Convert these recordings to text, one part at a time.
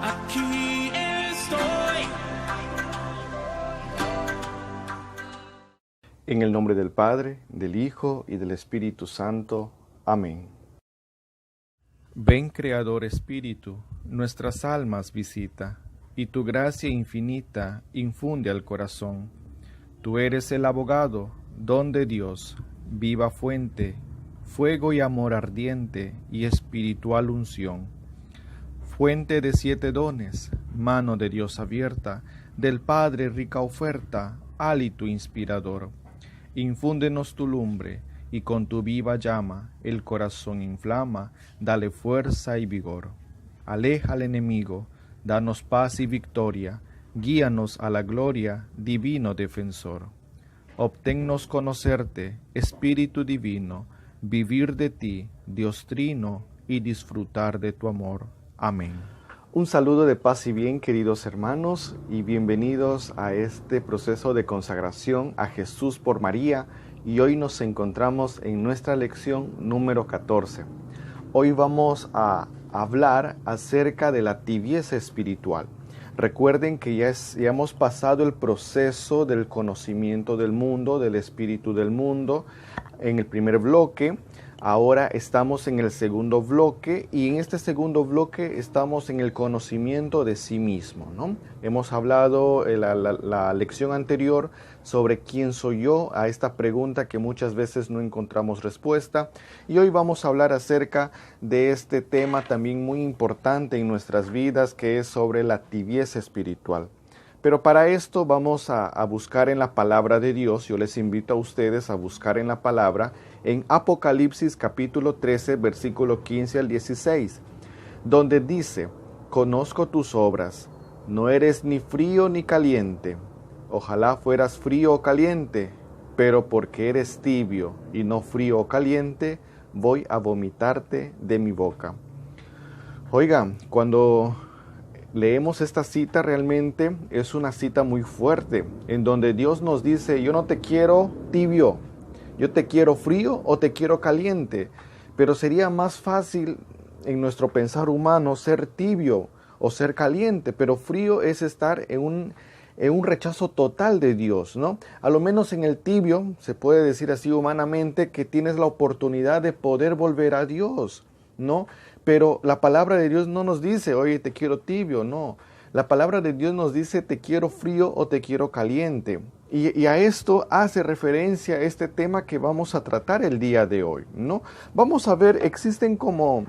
Aquí estoy. En el nombre del Padre, del Hijo y del Espíritu Santo. Amén. Ven, Creador Espíritu, nuestras almas visita, y tu gracia infinita infunde al corazón. Tú eres el abogado, don de Dios, viva fuente, fuego y amor ardiente y espiritual unción. Fuente de 7 dones, mano de Dios abierta, del Padre rica oferta, hálito inspirador. Infúndenos tu lumbre, y con tu viva llama el corazón inflama, dale fuerza y vigor. Aleja al enemigo, danos paz y victoria, guíanos a la gloria, divino defensor. Obténnos conocerte, Espíritu divino, vivir de ti, Dios trino, y disfrutar de tu amor. Amén. Un saludo de paz y bien, queridos hermanos, y bienvenidos a este proceso de consagración a Jesús por María, y hoy nos encontramos en nuestra lección número 14. Hoy vamos a hablar acerca de la tibieza espiritual. Recuerden que ya hemos pasado el proceso del conocimiento del mundo, del espíritu del mundo, en el primer bloque. Ahora estamos en el segundo bloque, y en este segundo bloque estamos en el conocimiento de sí mismo, ¿no? Hemos hablado en la lección anterior sobre quién soy yo, a esta pregunta que muchas veces no encontramos respuesta, y hoy vamos a hablar acerca de este tema también muy importante en nuestras vidas, que es sobre la tibieza espiritual. Pero para esto vamos a buscar en la palabra de Dios. Yo les invito a ustedes a buscar en la palabra en Apocalipsis capítulo 13, versículo 15 al 16, donde dice: conozco tus obras, no eres ni frío ni caliente. Ojalá fueras frío o caliente, pero porque eres tibio y no frío o caliente, voy a vomitarte de mi boca. Oiga, cuando leemos esta cita, realmente es una cita muy fuerte, en donde Dios nos dice: yo no te quiero tibio, yo te quiero frío o te quiero caliente. Pero sería más fácil en nuestro pensar humano ser tibio o ser caliente, pero frío es estar en un rechazo total de Dios, ¿no? A lo menos en el tibio, se puede decir así humanamente, que tienes la oportunidad de poder volver a Dios, ¿no? Pero la palabra de Dios no nos dice: oye, te quiero tibio, no. La palabra de Dios nos dice: te quiero frío o te quiero caliente. Y a esto hace referencia este tema que vamos a tratar el día de hoy, ¿no? Vamos a ver, existen como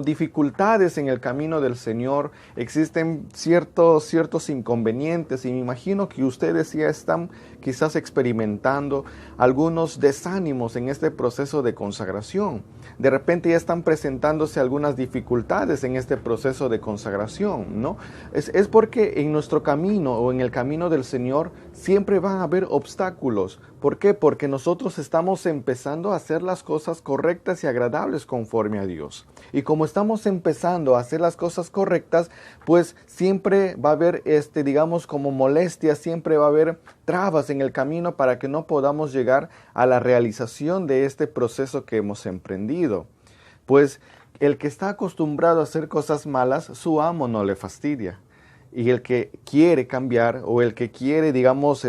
dificultades en el camino del Señor, existen ciertos inconvenientes, y me imagino que ustedes ya están quizás experimentando algunos desánimos en este proceso de consagración. De repente ya están presentándose algunas dificultades en este proceso de consagración, ¿no? Es porque en nuestro camino o en el camino del Señor siempre van a haber obstáculos. ¿Por qué? Porque nosotros estamos empezando a hacer las cosas correctas y agradables conforme a Dios. Y como estamos empezando a hacer las cosas correctas, pues siempre va a haber, digamos, como molestias, siempre va a haber trabas en el camino para que no podamos llegar a la realización de este proceso que hemos emprendido. Pues el que está acostumbrado a hacer cosas malas, su amo no le fastidia. Y el que quiere cambiar, o el que quiere, digamos,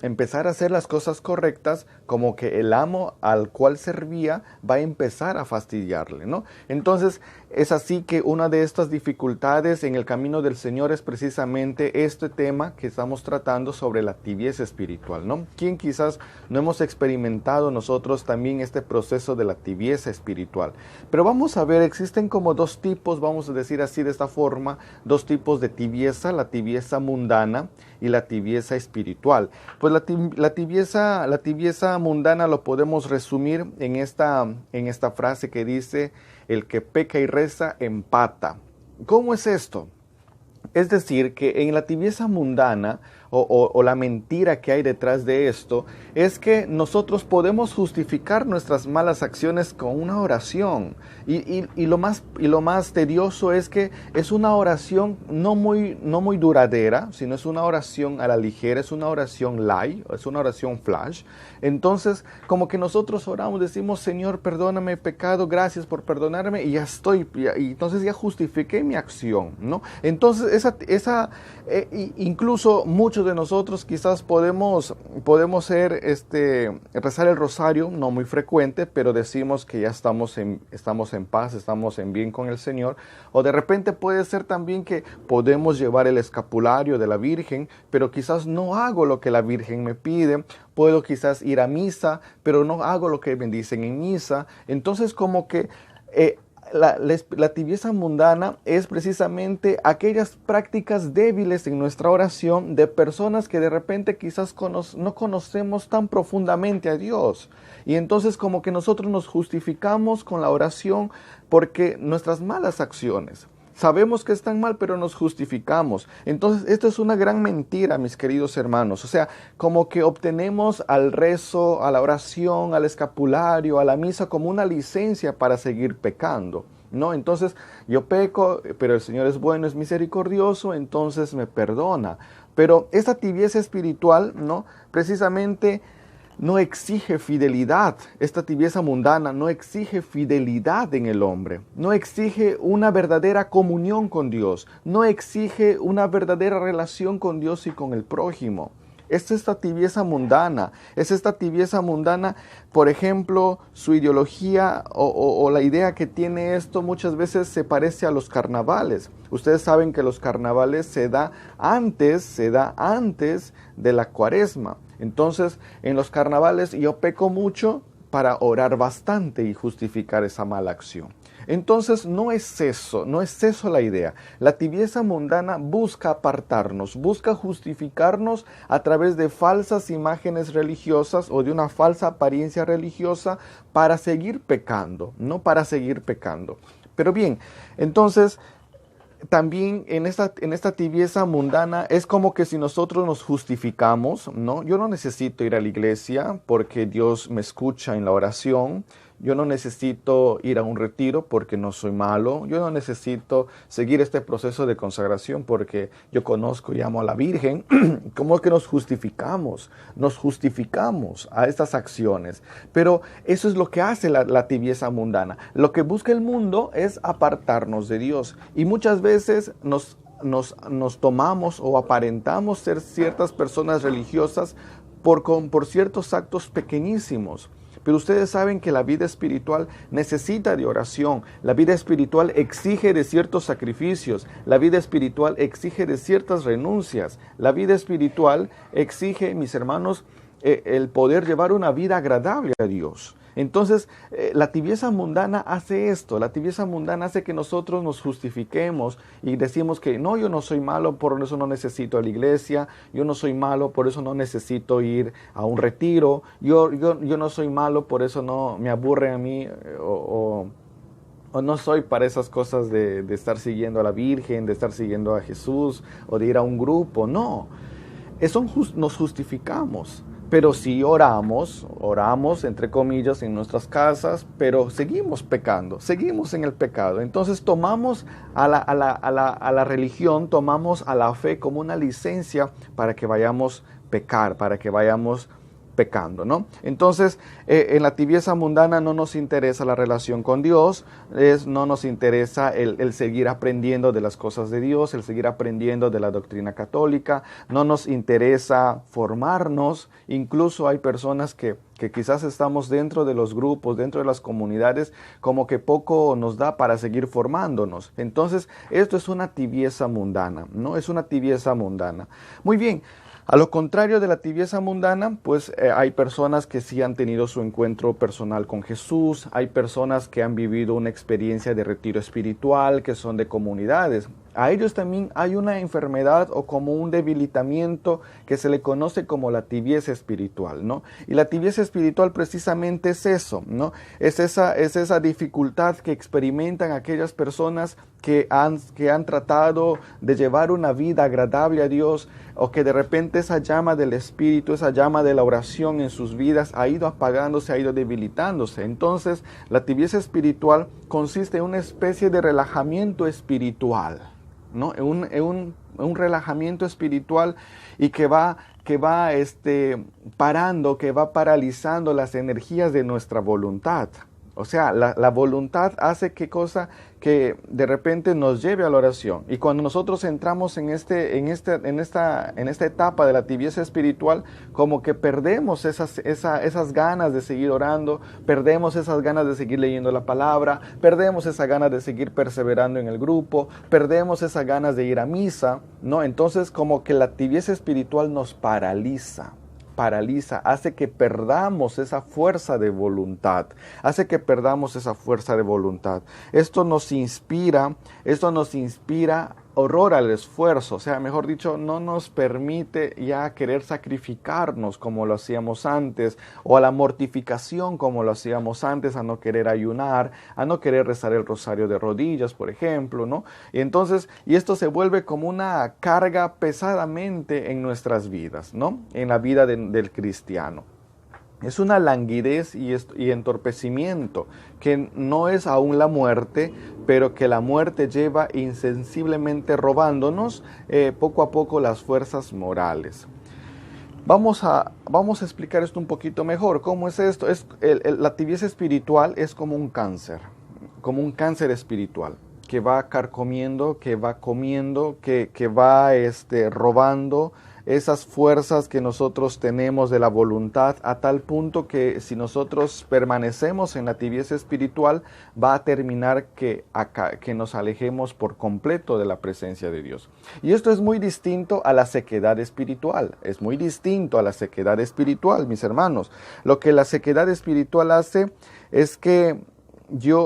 empezar a hacer las cosas correctas, como que el amo al cual servía va a empezar a fastidiarle, ¿no? Entonces es así que una de estas dificultades en el camino del Señor es precisamente este tema que estamos tratando sobre la tibieza espiritual, ¿no? ¿Quién quizás no hemos experimentado nosotros también este proceso de la tibieza espiritual? Pero vamos a ver, existen como dos tipos, vamos a decir así de esta forma, dos tipos de tibieza: la tibieza mundana y la tibieza espiritual. Pues la tibieza mundana lo podemos resumir en esta frase que dice: el que peca y reza empata. ¿Cómo es esto? Es decir, que en la tibieza mundana o la mentira que hay detrás de esto, es que nosotros podemos justificar nuestras malas acciones con una oración. Y lo más tedioso es que es una oración no muy duradera, sino es una oración a la ligera, es una oración light, es una oración flash. Entonces, como que nosotros oramos, decimos, Señor, perdóname pecado, gracias por perdonarme, y ya estoy, y entonces ya justifiqué mi acción, ¿no? Entonces, incluso muchos de nosotros quizás podemos rezar el rosario, no muy frecuente, pero decimos que ya estamos en paz, estamos en bien con el Señor. O de repente puede ser también que podemos llevar el escapulario de la Virgen, pero quizás no hago lo que la Virgen me pide. Puedo quizás ir a misa, pero no hago lo que me dicen en misa. Entonces, como que la tibieza mundana es precisamente aquellas prácticas débiles en nuestra oración de personas que de repente quizás no conocemos tan profundamente a Dios. Y entonces como que nosotros nos justificamos con la oración porque nuestras malas acciones. Sabemos que están mal, pero nos justificamos. Entonces, esto es una gran mentira, mis queridos hermanos. O sea, como que obtenemos al rezo, a la oración, al escapulario, a la misa como una licencia para seguir pecando, ¿no? Entonces, yo peco, pero el Señor es bueno, es misericordioso, entonces me perdona. Pero esta tibieza espiritual, ¿no? Precisamente no exige fidelidad. Esta tibieza mundana no exige fidelidad en el hombre, no exige una verdadera comunión con Dios, no exige una verdadera relación con Dios y con el prójimo. Es esta tibieza mundana, por ejemplo, su ideología o la idea que tiene esto muchas veces se parece a los carnavales. Ustedes saben que los carnavales se da antes de la Cuaresma. Entonces, en los carnavales yo peco mucho para orar bastante y justificar esa mala acción. Entonces, no es eso la idea. La tibieza mundana busca apartarnos, busca justificarnos a través de falsas imágenes religiosas o de una falsa apariencia religiosa para seguir pecando, no para seguir pecando. Pero bien, entonces, también en esta tibieza mundana es como que si nosotros nos justificamos, ¿no? Yo no necesito ir a la iglesia porque Dios me escucha en la oración. Yo no necesito ir a un retiro porque no soy malo. Yo no necesito seguir este proceso de consagración porque yo conozco y amo a la Virgen. ¿Cómo es que nos justificamos? Nos justificamos a estas acciones. Pero eso es lo que hace la tibieza mundana. Lo que busca el mundo es apartarnos de Dios. Y muchas veces nos tomamos o aparentamos ser ciertas personas religiosas por ciertos actos pequeñísimos. Pero ustedes saben que la vida espiritual necesita de oración. La vida espiritual exige de ciertos sacrificios. La vida espiritual exige de ciertas renuncias. La vida espiritual exige, mis hermanos, el poder llevar una vida agradable a Dios. Entonces, la tibieza mundana hace esto. La tibieza mundana hace que nosotros nos justifiquemos y decimos que no, yo no soy malo, por eso no necesito a la iglesia. Yo no soy malo, por eso no necesito ir a un retiro. Yo no soy malo, por eso no me aburre a mí o no soy para esas cosas de estar siguiendo a la Virgen, de estar siguiendo a Jesús o de ir a un grupo. No, eso nos justificamos. Pero si oramos entre comillas en nuestras casas, pero seguimos pecando, seguimos en el pecado. Entonces tomamos a la religión, tomamos a la fe como una licencia para que vayamos pecar, para que vayamos pecando, ¿no? Entonces, en la tibieza mundana no nos interesa la relación con Dios, no nos interesa el seguir aprendiendo de las cosas de Dios, el seguir aprendiendo de la doctrina católica, no nos interesa formarnos. Incluso hay personas que quizás estamos dentro de los grupos, dentro de las comunidades, como que poco nos da para seguir formándonos. Entonces, esto es una tibieza mundana, ¿no? Es una tibieza mundana. Muy bien. A lo contrario de la tibieza mundana, pues hay personas que sí han tenido su encuentro personal con Jesús, hay personas que han vivido una experiencia de retiro espiritual, que son de comunidades. A ellos también hay una enfermedad o como un debilitamiento que se le conoce como la tibieza espiritual, ¿no? Y la tibieza espiritual precisamente es eso, ¿no? Es esa dificultad que experimentan aquellas personas que han tratado de llevar una vida agradable a Dios o que de repente esa llama del Espíritu, esa llama de la oración en sus vidas ha ido apagándose, ha ido debilitándose. Entonces, la tibieza espiritual consiste en una especie de relajamiento espiritual, ¿no? En un relajamiento espiritual y que va parando, que va paralizando las energías de nuestra voluntad. O sea, la voluntad hace qué cosa que de repente nos lleve a la oración. Y cuando nosotros entramos en esta etapa de la tibieza espiritual, como que perdemos esas ganas de seguir orando, perdemos esas ganas de seguir leyendo la palabra, perdemos esas ganas de seguir perseverando en el grupo, perdemos esas ganas de ir a misa, ¿no? Entonces, como que la tibieza espiritual nos paraliza, hace que perdamos esa fuerza de voluntad, Esto nos inspira horror al esfuerzo, o sea, mejor dicho, no nos permite ya querer sacrificarnos como lo hacíamos antes, o a la mortificación como lo hacíamos antes, a no querer ayunar, a no querer rezar el rosario de rodillas, por ejemplo, ¿no? Y esto se vuelve como una carga pesadamente en nuestras vidas, ¿no? En la vida del cristiano. Es una languidez y entorpecimiento que no es aún la muerte, pero que la muerte lleva insensiblemente robándonos poco a poco las fuerzas morales. Vamos a explicar esto un poquito mejor. ¿Cómo es esto? La tibieza espiritual es como un cáncer espiritual que va carcomiendo, que va comiendo, que va robando esas fuerzas que nosotros tenemos de la voluntad, a tal punto que si nosotros permanecemos en la tibieza espiritual, va a terminar que nos alejemos por completo de la presencia de Dios. Y esto es muy distinto a la sequedad espiritual, mis hermanos. Lo que la sequedad espiritual hace es que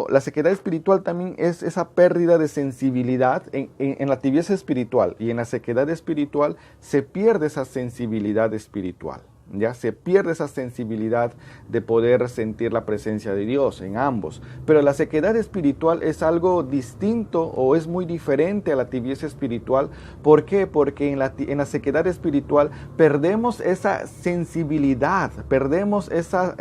la sequedad espiritual también es esa pérdida de sensibilidad. En la tibieza espiritual y en la sequedad espiritual se pierde esa sensibilidad espiritual. Ya se pierde esa sensibilidad de poder sentir la presencia de Dios en ambos. Pero la sequedad espiritual es algo distinto o es muy diferente a la tibieza espiritual. ¿Por qué? Porque en la sequedad espiritual perdemos esa sensibilidad, perdemos esa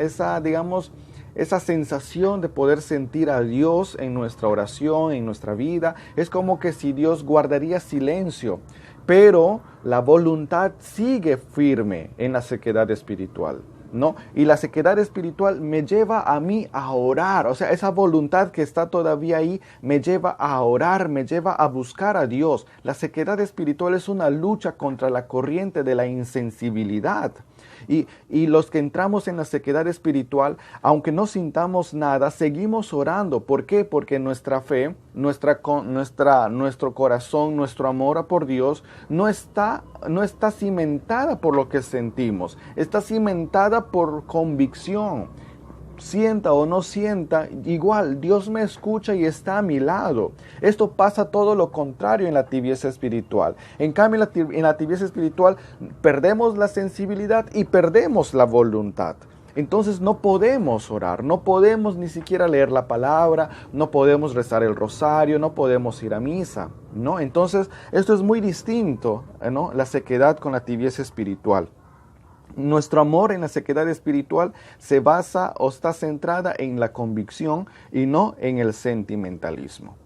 sensación de poder sentir a Dios en nuestra oración, en nuestra vida. Es como que si Dios guardaría silencio, pero la voluntad sigue firme en la sequedad espiritual, ¿no? Y la sequedad espiritual me lleva a mí a orar, o sea, esa voluntad que está todavía ahí me lleva a orar, me lleva a buscar a Dios. La sequedad espiritual es una lucha contra la corriente de la insensibilidad. Y los que entramos en la sequedad espiritual, aunque no sintamos nada, seguimos orando. ¿Por qué? Porque nuestra fe, nuestro corazón, nuestro amor por Dios no está cimentada por lo que sentimos, está cimentada por convicción. Sienta o no sienta, igual Dios me escucha y está a mi lado. Esto pasa todo lo contrario en la tibieza espiritual. En cambio, en la tibieza espiritual perdemos la sensibilidad y perdemos la voluntad. Entonces no podemos orar, no podemos ni siquiera leer la palabra, no podemos rezar el rosario, no podemos ir a misa, ¿no? Entonces esto es muy distinto, ¿no? La sequedad con la tibieza espiritual. Nuestro amor en la sequedad espiritual se basa o está centrada en la convicción y no en el sentimentalismo.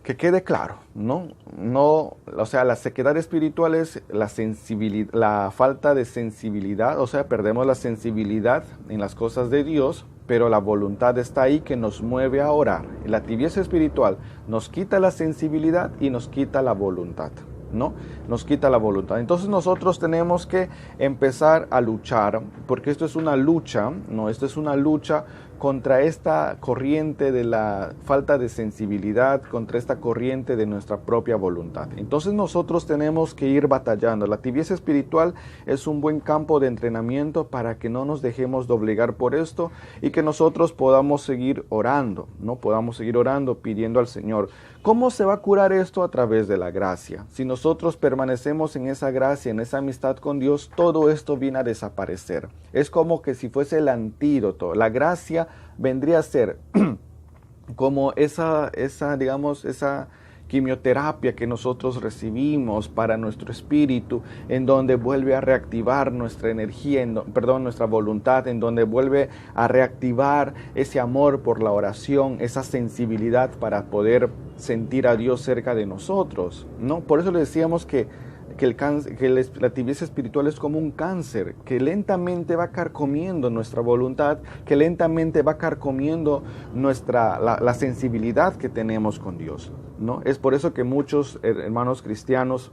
Que quede claro, o sea, la sequedad espiritual es la falta de sensibilidad, o sea, perdemos la sensibilidad en las cosas de Dios, pero la voluntad está ahí que nos mueve a orar. La tibieza espiritual nos quita la sensibilidad y nos quita la voluntad. ¿No? Nos quita la voluntad. Entonces nosotros tenemos que empezar a luchar, porque esto es una lucha, ¿no? Esto es una lucha contra esta corriente de la falta de sensibilidad, contra esta corriente de nuestra propia voluntad. Entonces nosotros tenemos que ir batallando. La tibieza espiritual es un buen campo de entrenamiento para que no nos dejemos doblegar por esto y que nosotros podamos seguir orando, ¿no? Podamos seguir orando, pidiendo al Señor. ¿Cómo se va a curar esto? A través de la gracia. Si nosotros permanecemos en esa gracia, en esa amistad con Dios, todo esto viene a desaparecer. Es como que si fuese el antídoto. La gracia vendría a ser como esa quimioterapia que nosotros recibimos para nuestro espíritu, en donde vuelve a reactivar nuestra energía, nuestra voluntad, en donde vuelve a reactivar ese amor por la oración, esa sensibilidad para poder sentir a Dios cerca de nosotros, ¿no? Por eso le decíamos que la tibieza espiritual es como un cáncer que lentamente va carcomiendo nuestra voluntad, que lentamente va carcomiendo la sensibilidad que tenemos con Dios, ¿no? Es por eso que muchos hermanos cristianos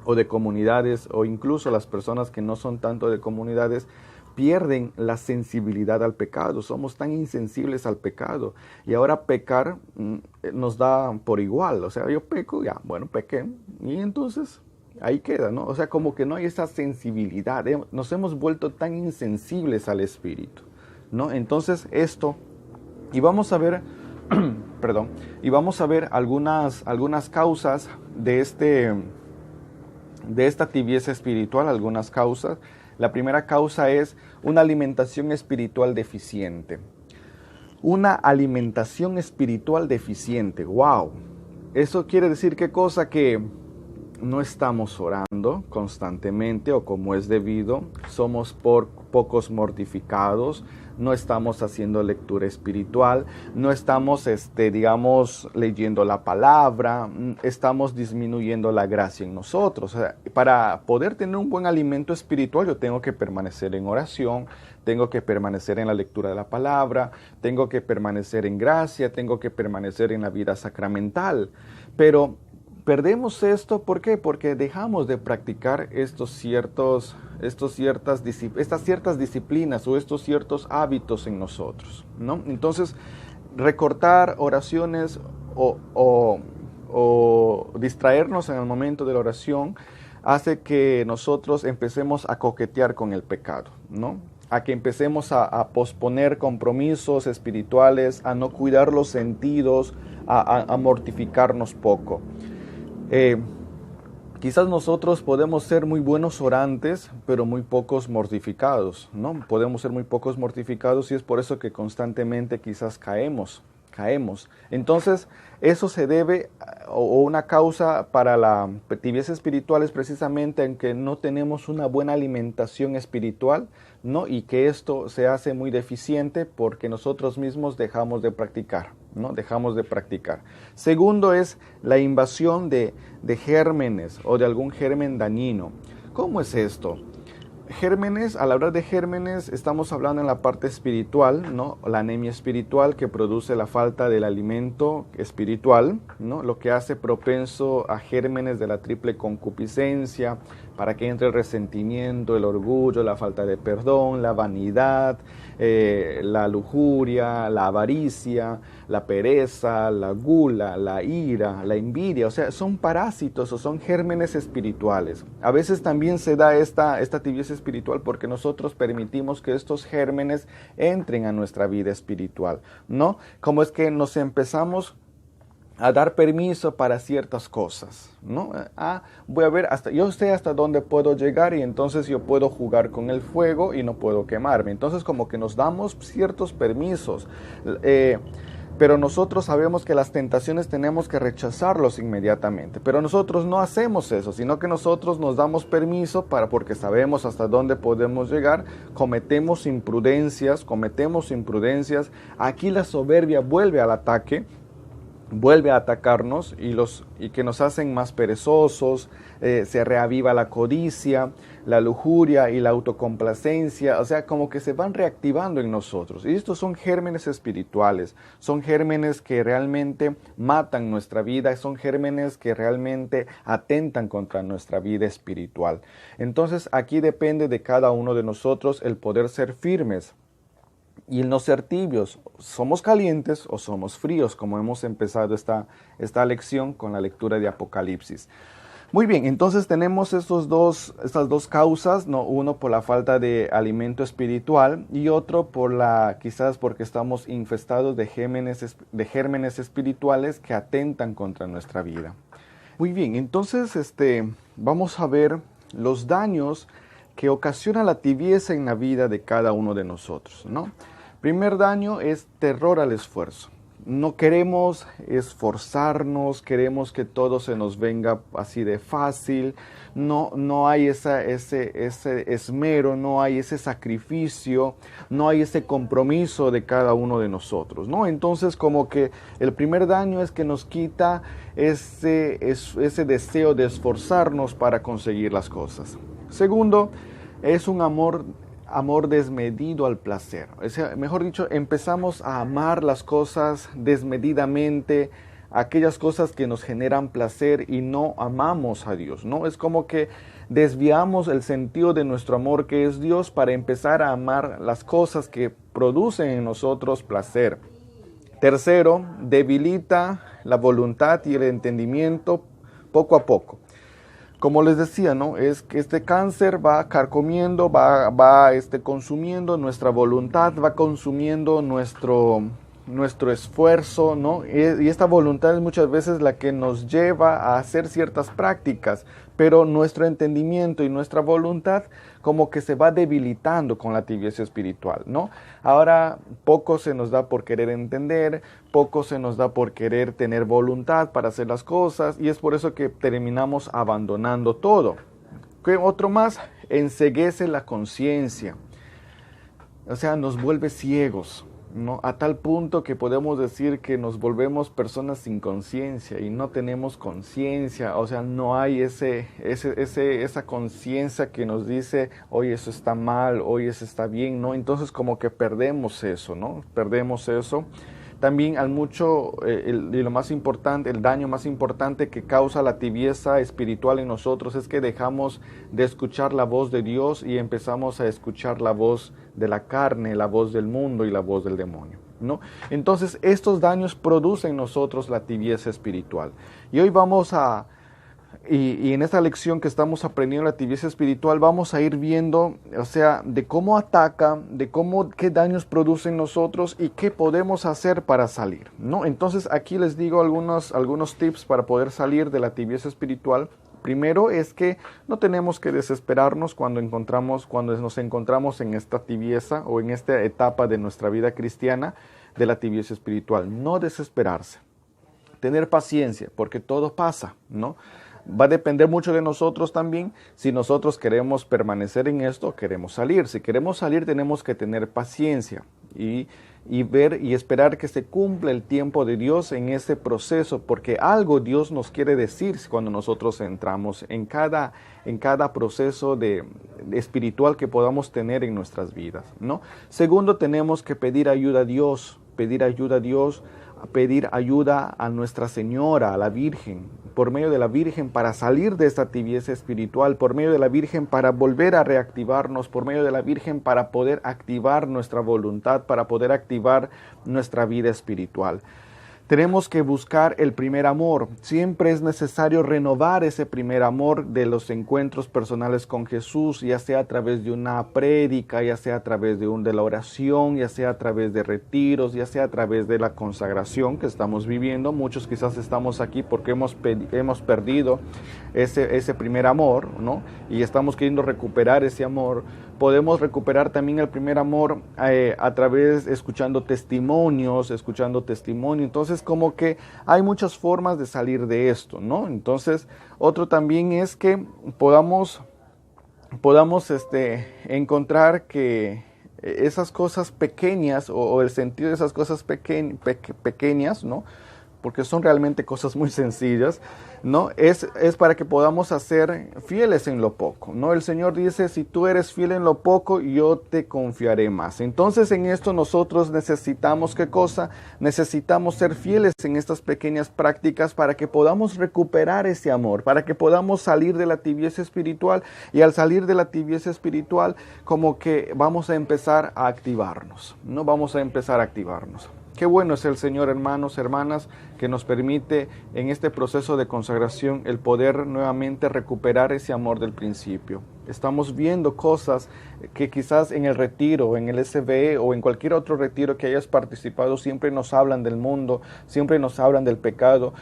o de comunidades, o incluso las personas que no son tanto de comunidades, pierden la sensibilidad al pecado. Somos tan insensibles al pecado. Y ahora pecar nos da por igual. O sea, yo peco, ya, bueno, pequé. Y entonces ahí queda, ¿no? O sea, como que no hay esa sensibilidad. Nos hemos vuelto tan insensibles al Espíritu, ¿no? Entonces y vamos a ver, y vamos a ver algunas causas de esta tibieza espiritual, algunas causas. La primera causa es una alimentación espiritual deficiente. Una alimentación espiritual deficiente, wow. Eso quiere decir ¿qué cosa? Que no estamos orando constantemente o como es debido, somos pocos mortificados, no estamos haciendo lectura espiritual, no estamos, leyendo la palabra, estamos disminuyendo la gracia en nosotros. O sea, para poder tener un buen alimento espiritual, yo tengo que permanecer en oración, tengo que permanecer en la lectura de la palabra, tengo que permanecer en gracia, tengo que permanecer en la vida sacramental. Pero perdemos esto, ¿por qué? Porque dejamos de practicar estas ciertas disciplinas o estos ciertos hábitos en nosotros, ¿no? Entonces, recortar oraciones o distraernos en el momento de la oración hace que nosotros empecemos a coquetear con el pecado, ¿no? A que empecemos a posponer compromisos espirituales, a no cuidar los sentidos, a mortificarnos poco. Quizás nosotros podemos ser muy buenos orantes, pero muy pocos mortificados, ¿no? Podemos ser muy pocos mortificados y es por eso que constantemente quizás caemos. Entonces, eso se debe, o una causa para la tibieza espiritual es precisamente en que no tenemos una buena alimentación espiritual, ¿no? Y que esto se hace muy deficiente porque nosotros mismos dejamos de practicar, ¿no? Dejamos de practicar. Segundo es la invasión de gérmenes o de algún germen dañino. ¿Cómo es esto? Gérmenes, al hablar de gérmenes, estamos hablando en la parte espiritual, ¿no? La anemia espiritual que produce la falta del alimento espiritual, ¿no? Lo que hace propenso a gérmenes de la triple concupiscencia, para que entre el resentimiento, el orgullo, la falta de perdón, la vanidad, la lujuria, la avaricia, la pereza, la gula, la ira, la envidia. O sea, son parásitos o son gérmenes espirituales. A veces también se da esta tibieza espiritual porque nosotros permitimos que estos gérmenes entren a nuestra vida espiritual, ¿no? Como es que nos empezamos a dar permiso para ciertas cosas, ¿no? Voy a ver, yo sé hasta dónde puedo llegar y entonces yo puedo jugar con el fuego y no puedo quemarme. Entonces como que nos damos ciertos permisos, pero nosotros sabemos que las tentaciones tenemos que rechazarlos inmediatamente. Pero nosotros no hacemos eso, sino que nosotros nos damos permiso porque sabemos hasta dónde podemos llegar, cometemos imprudencias. Aquí la soberbia vuelve al ataque, vuelve a atacarnos y que nos hacen más perezosos, se reaviva la codicia, la lujuria y la autocomplacencia, o sea, como que se van reactivando en nosotros. Y estos son gérmenes espirituales, son gérmenes que realmente matan nuestra vida, son gérmenes que realmente atentan contra nuestra vida espiritual. Entonces, aquí depende de cada uno de nosotros el poder ser firmes y el no ser tibios. ¿Somos calientes o somos fríos? Como hemos empezado esta lección con la lectura de Apocalipsis. Muy bien, entonces tenemos estas dos causas, ¿no? Uno por la falta de alimento espiritual y otro quizás porque estamos infestados de gérmenes espirituales que atentan contra nuestra vida. Muy bien, entonces vamos a ver los daños que ocasiona la tibieza en la vida de cada uno de nosotros, ¿no? Primer daño es terror al esfuerzo. no queremos esforzarnos, queremos que todo se nos venga así de fácil, no hay ese esmero, no hay ese sacrificio, no hay ese compromiso de cada uno de nosotros, ¿no? Entonces como que el primer daño es que nos quita ese deseo de esforzarnos para conseguir las cosas. Segundo, es un amor desmedido al placer. O sea, mejor dicho, empezamos a amar las cosas desmedidamente, aquellas cosas que nos generan placer y no amamos a Dios, ¿no? Es como que desviamos el sentido de nuestro amor, que es Dios, para empezar a amar las cosas que producen en nosotros placer. Tercero, debilita la voluntad y el entendimiento poco a poco. Como les decía, ¿no? Es que este cáncer va carcomiendo, va consumiendo nuestra voluntad, va consumiendo nuestro esfuerzo, ¿no? Y esta voluntad es muchas veces la que nos lleva a hacer ciertas prácticas, pero nuestro entendimiento y nuestra voluntad como que se va debilitando con la tibieza espiritual, ¿no? Ahora poco se nos da por querer entender, poco se nos da por querer tener voluntad para hacer las cosas, y es por eso que terminamos abandonando todo. ¿Qué otro más? Enceguece la conciencia, o sea, nos vuelve ciegos, ¿no? A tal punto que podemos decir que nos volvemos personas sin conciencia y no tenemos conciencia, o sea, no hay esa conciencia que nos dice, oye, eso está mal, oye, eso está bien, ¿no? Entonces como que perdemos eso, ¿no? Perdemos eso. También lo más importante, el daño más importante que causa la tibieza espiritual en nosotros es que dejamos de escuchar la voz de Dios y empezamos a escuchar la voz de la carne, la voz del mundo y la voz del demonio, ¿no? Entonces estos daños producen en nosotros la tibieza espiritual. Y hoy vamos y en esta lección que estamos aprendiendo la tibieza espiritual, vamos a ir viendo, o sea, de cómo ataca, qué daños produce en nosotros y qué podemos hacer para salir, ¿no? Entonces aquí les digo algunos tips para poder salir de la tibieza espiritual. Primero es que no tenemos que desesperarnos cuando nos encontramos en esta tibieza o en esta etapa de nuestra vida cristiana de la tibieza espiritual. No desesperarse, tener paciencia, porque todo pasa, ¿no? Va a depender mucho de nosotros también si nosotros queremos permanecer en esto o queremos salir. Si queremos salir tenemos que tener paciencia y ver y esperar que se cumpla el tiempo de Dios en ese proceso, porque algo Dios nos quiere decir cuando nosotros entramos en cada proceso espiritual que podamos tener en nuestras vidas, ¿no? Segundo, tenemos que pedir ayuda a Dios, pedir ayuda a Nuestra Señora, a la Virgen, por medio de la Virgen para salir de esta tibieza espiritual, por medio de la Virgen para volver a reactivarnos, por medio de la Virgen para poder activar nuestra voluntad, para poder activar nuestra vida espiritual. Tenemos que buscar el primer amor. Siempre es necesario renovar ese primer amor de los encuentros personales con Jesús, ya sea a través de una prédica, ya sea a través de la oración, ya sea a través de retiros, ya sea a través de la consagración que estamos viviendo. Muchos quizás estamos aquí porque hemos perdido ese primer amor, ¿no? Y estamos queriendo recuperar ese amor. Podemos recuperar también el primer amor a través escuchando testimonios. Entonces, como que hay muchas formas de salir de esto, ¿no? Entonces, otro también es que podamos encontrar que esas cosas pequeñas o el sentido de esas cosas pequeñas, ¿no? Porque son realmente cosas muy sencillas, ¿no? Es para que podamos ser fieles en lo poco, ¿no? El Señor dice, si tú eres fiel en lo poco, yo te confiaré más. Entonces en esto nosotros necesitamos, ¿qué cosa? Necesitamos ser fieles en estas pequeñas prácticas para que podamos recuperar ese amor, para que podamos salir de la tibieza espiritual, y al salir de la tibieza espiritual como que vamos a empezar a activarnos, ¿no? Vamos a empezar a activarnos. Qué bueno es el Señor, hermanos, hermanas, que nos permite en este proceso de consagración el poder nuevamente recuperar ese amor del principio. Estamos viendo cosas que quizás en el retiro, en el SBE o en cualquier otro retiro que hayas participado, siempre nos hablan del mundo, siempre nos hablan del pecado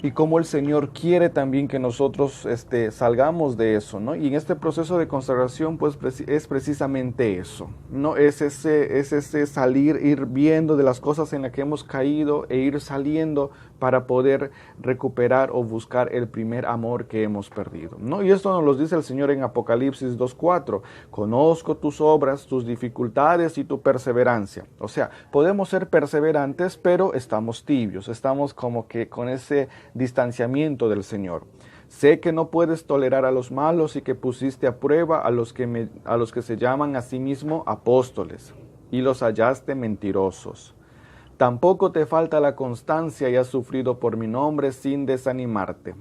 y cómo el Señor quiere también que nosotros salgamos de eso, ¿no? Y en este proceso de consagración, pues es precisamente eso, ¿no? Es ese salir, ir viendo de las cosas en las que hemos caído e ir saliendo para poder recuperar o buscar el primer amor que hemos perdido, ¿no? Y esto nos lo dice el Señor en Apocalipsis 2:4. Conozco tus obras, tus dificultades y tu perseverancia. O sea, podemos ser perseverantes, pero estamos tibios, estamos como que con ese distanciamiento del Señor. Sé que no puedes tolerar a los malos y que pusiste a prueba a los que se llaman a sí mismos apóstoles y los hallaste mentirosos. Tampoco te falta la constancia y has sufrido por mi nombre sin desanimarte.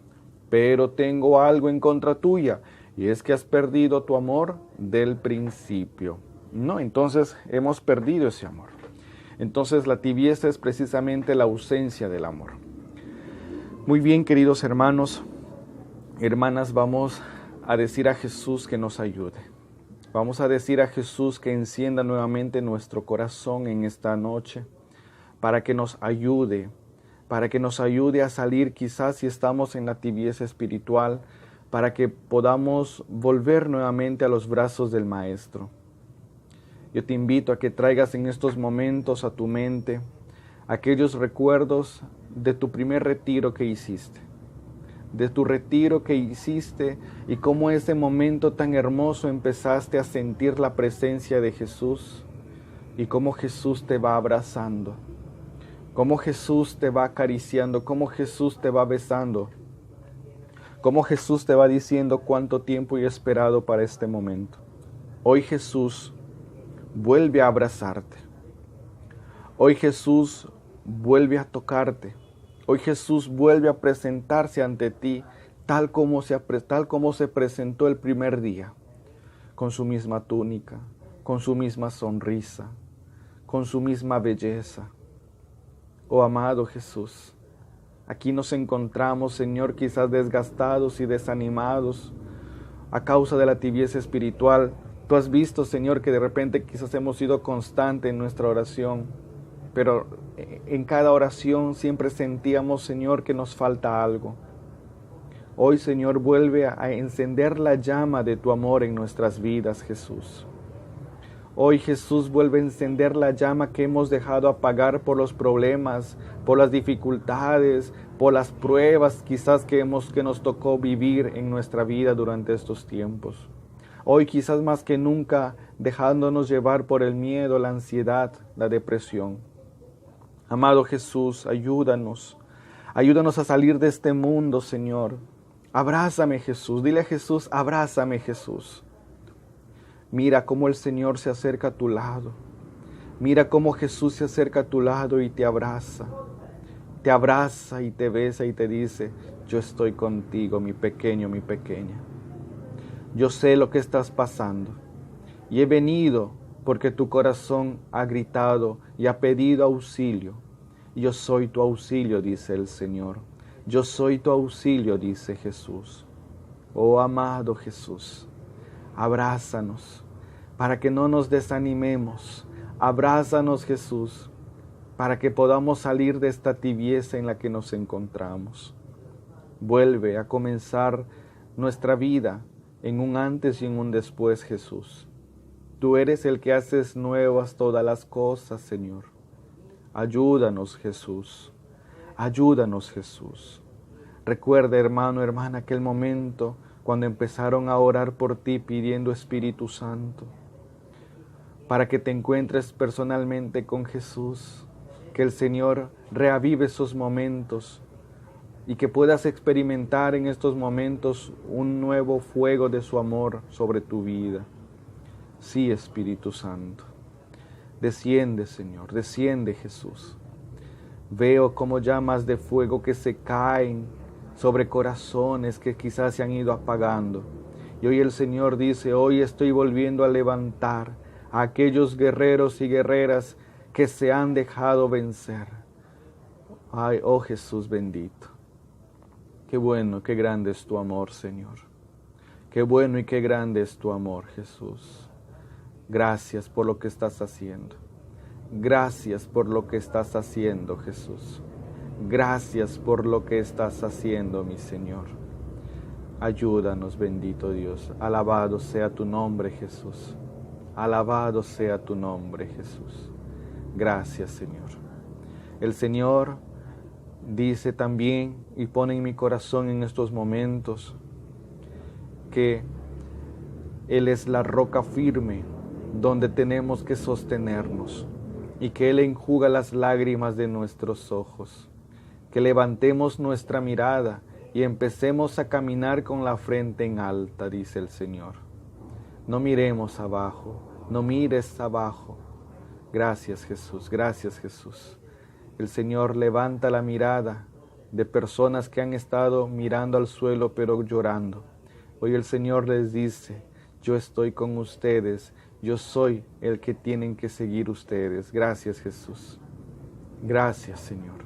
Pero tengo algo en contra tuya, y es que has perdido tu amor del principio. ¿No? Entonces hemos perdido ese amor. Entonces la tibieza es precisamente la ausencia del amor. Muy bien, queridos hermanos, hermanas, vamos a decir a Jesús que nos ayude. Vamos a decir a Jesús que encienda nuevamente nuestro corazón en esta noche, para que nos ayude a salir quizás si estamos en la tibieza espiritual, para que podamos volver nuevamente a los brazos del Maestro. Yo te invito a que traigas en estos momentos a tu mente aquellos recuerdos de tu primer retiro que hiciste, y cómo ese momento tan hermoso empezaste a sentir la presencia de Jesús y cómo Jesús te va abrazando. Cómo Jesús te va acariciando, cómo Jesús te va besando, cómo Jesús te va diciendo cuánto tiempo he esperado para este momento. Hoy Jesús vuelve a abrazarte. Hoy Jesús vuelve a tocarte. Hoy Jesús vuelve a presentarse ante ti tal como se presentó el primer día, con su misma túnica, con su misma sonrisa, con su misma belleza. Oh amado Jesús, aquí nos encontramos, Señor, quizás desgastados y desanimados a causa de la tibieza espiritual. Tú has visto, Señor, que de repente quizás hemos sido constantes en nuestra oración, pero en cada oración siempre sentíamos, Señor, que nos falta algo. Hoy, Señor, vuelve a encender la llama de tu amor en nuestras vidas, Jesús. Hoy Jesús vuelve a encender la llama que hemos dejado apagar por los problemas, por las dificultades, por las pruebas quizás que nos tocó vivir en nuestra vida durante estos tiempos. Hoy quizás más que nunca dejándonos llevar por el miedo, la ansiedad, la depresión. Amado Jesús, ayúdanos a salir de este mundo, Señor. Abrázame, Jesús, dile a Jesús, abrázame, Jesús. Mira cómo el Señor se acerca a tu lado. Mira cómo Jesús se acerca a tu lado y te abraza. Te abraza y te besa y te dice, yo estoy contigo, mi pequeño, mi pequeña. Yo sé lo que estás pasando y he venido porque tu corazón ha gritado y ha pedido auxilio. Yo soy tu auxilio, dice el Señor. Yo soy tu auxilio, dice Jesús. Oh amado Jesús, abrázanos para que no nos desanimemos. Abrázanos, Jesús, para que podamos salir de esta tibieza en la que nos encontramos. Vuelve a comenzar nuestra vida en un antes y en un después, Jesús. Tú eres el que haces nuevas todas las cosas, Señor. Ayúdanos, Jesús. Ayúdanos, Jesús. Recuerda, hermano, hermana, aquel momento cuando empezaron a orar por ti pidiendo Espíritu Santo, para que te encuentres personalmente con Jesús, que el Señor reavive esos momentos y que puedas experimentar en estos momentos un nuevo fuego de su amor sobre tu vida. Sí, Espíritu Santo, desciende, Señor, desciende, Jesús. Veo como llamas de fuego que se caen sobre corazones que quizás se han ido apagando. Y hoy el Señor dice, hoy estoy volviendo a levantar a aquellos guerreros y guerreras que se han dejado vencer. Ay, oh Jesús bendito. Qué bueno, qué grande es tu amor, Señor. Qué bueno y qué grande es tu amor, Jesús. Gracias por lo que estás haciendo. Gracias por lo que estás haciendo, Jesús. Gracias por lo que estás haciendo, mi Señor. Ayúdanos, bendito Dios. Alabado sea tu nombre, Jesús. Alabado sea tu nombre, Jesús. Gracias, Señor. El Señor dice también y pone en mi corazón en estos momentos que Él es la roca firme donde tenemos que sostenernos y que Él enjuga las lágrimas de nuestros ojos. Que levantemos nuestra mirada y empecemos a caminar con la frente en alta, dice el Señor. No miremos abajo, no mires abajo. Gracias, Jesús, gracias, Jesús. El Señor levanta la mirada de personas que han estado mirando al suelo pero llorando. Hoy el Señor les dice, yo estoy con ustedes, yo soy el que tienen que seguir ustedes. Gracias, Jesús. Gracias, Señor.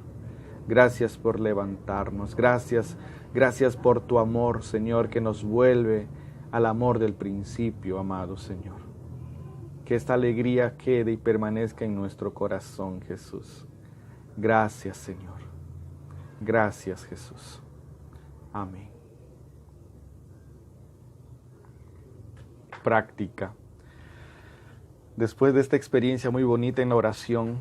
Gracias por levantarnos. Gracias por tu amor, Señor, que nos vuelve al amor del principio, amado Señor. Que esta alegría quede y permanezca en nuestro corazón, Jesús. Gracias, Señor. Gracias, Jesús. Amén. Práctica. Después de esta experiencia muy bonita en la oración,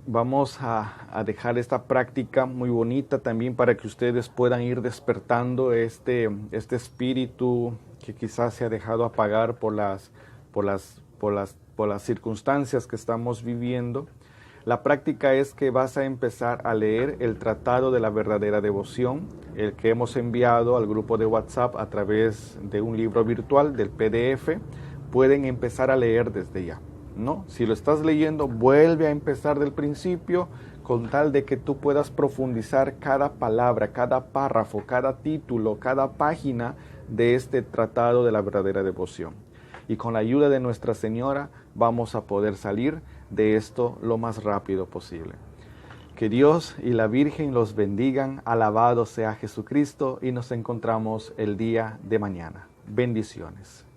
vamos a dejar esta práctica muy bonita también para que ustedes puedan ir despertando este espíritu que quizás se ha dejado apagar por las circunstancias que estamos viviendo. La práctica es que vas a empezar a leer el Tratado de la Verdadera Devoción, el que hemos enviado al grupo de WhatsApp a través de un libro virtual del PDF. Pueden empezar a leer desde ya, ¿no? Si lo estás leyendo, vuelve a empezar del principio con tal de que tú puedas profundizar cada palabra, cada párrafo, cada título, cada página de este Tratado de la Verdadera Devoción. Y con la ayuda de Nuestra Señora vamos a poder salir de esto lo más rápido posible. Que Dios y la Virgen los bendigan. Alabado sea Jesucristo y nos encontramos el día de mañana. Bendiciones.